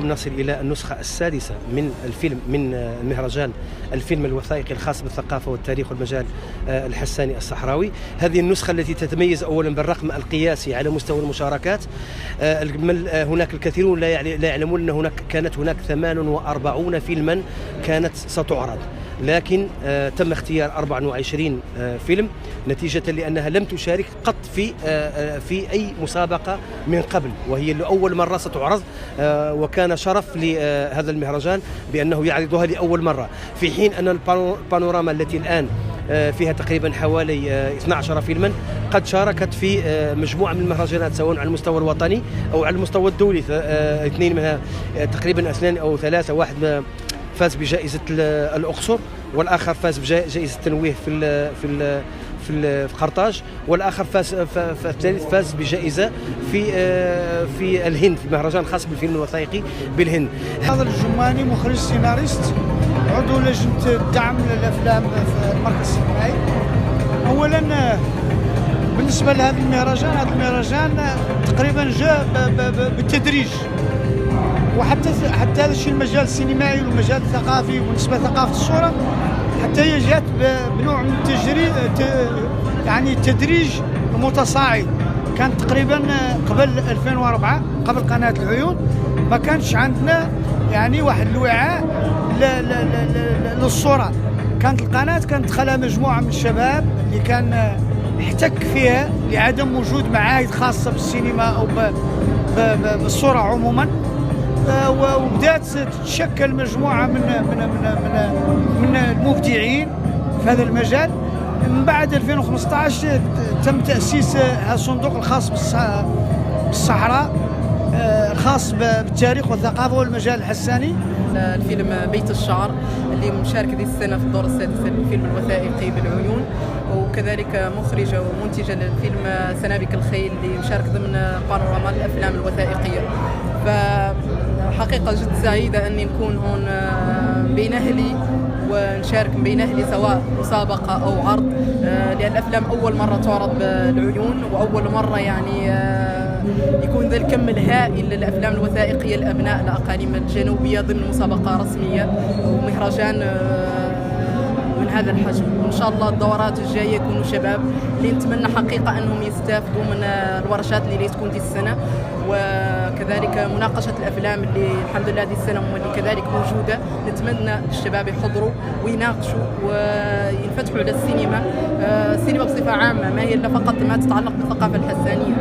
نصل إلى النسخة السادسة من الفيلم من المهرجان الفيلم الوثائقي الخاص بالثقافة والتاريخ والمجال الحساني الصحراوي. هذه النسخة التي تتميز أولا بالرقم القياسي على مستوى المشاركات. هناك الكثيرون لا يعلمون أن كانت هناك 48 فيلما كانت ستعرض، لكن تم اختيار 24 فيلم نتيجة لأنها لم تشارك قط في أي مسابقة من قبل، وهي لأول مرة ستعرض، وكان شرف لهذا المهرجان بأنه يعرضها لأول مرة، في حين أن البانوراما التي الآن فيها تقريبا حوالي 12 فيلما قد شاركت في مجموعة من المهرجانات سواء على المستوى الوطني أو على المستوى الدولي. اثنين منها تقريبا، اثنين أو ثلاثة، واحد فاز بجائزة الأقصر، والآخر فاز بجائزة التنويه في قرطاج، والآخر الثالث فاز بجائزة في الهند، في مهرجان خاص بالفيلم الوثائقي بالهند. هذا الجماني مخرج سيناريست عضو لجنة الدعم للأفلام في المركز السينمائي. أولا بالنسبة لهذا المهرجان، هذا المهرجان تقريبا جاء بالتدريج، وحتى هذا الشيء المجال السينمائي والمجال الثقافي بالنسبة لثقافة الصورة حتى هي جات بنوع من يعني التدريج المتصاعد. كان تقريبا قبل 2004 قبل قناة العيون ما كانش عندنا يعني واحد الوعاء للصورة. كانت القناة كانت خلها مجموعة من الشباب اللي كان احتك فيها لعدم وجود معاهد خاصة بالسينما أو بالصورة عموما، وبدات تتشكل مجموعه من المبدعين في هذا المجال. من بعد 2015 تم تاسيس هذا الصندوق الخاص بالصحراء، الخاص بالتاريخ والثقافه والمجال الحساني. الفيلم بيت الشعر اللي مشارك هذه السنه في الدور السادس للفيلم الوثائقي بالعيون، وكذلك مخرجه ومنتجه للفيلم سنابك الخيل اللي مشارك ضمن بانوراما الافلام الوثائقيه. فحقيقه جد سعيده اني نكون هون بين اهلي ونشارك بين اهلي، سواء مسابقه او عرض، لان الافلام اول مره تعرض بالعيون، واول مره يعني يكون ذا الكم الهائل للافلام الوثائقيه لابناء الاقاليم الجنوبيه ضمن مسابقه رسميه ومهرجان من هذا الحجم. وان شاء الله الدورات الجايه يكونوا شباب اللي نتمنى حقيقه انهم يستافدوا من الورشات اللي تكون دي السنه، وكذلك مناقشه الافلام اللي الحمد لله هذه السنه واللي كذلك موجوده. نتمنى الشباب يحضروا ويناقشوا وينفتحوا على السينما بصفه عامه، ما هي الا فقط ما تتعلق بالثقافه الحسانيه.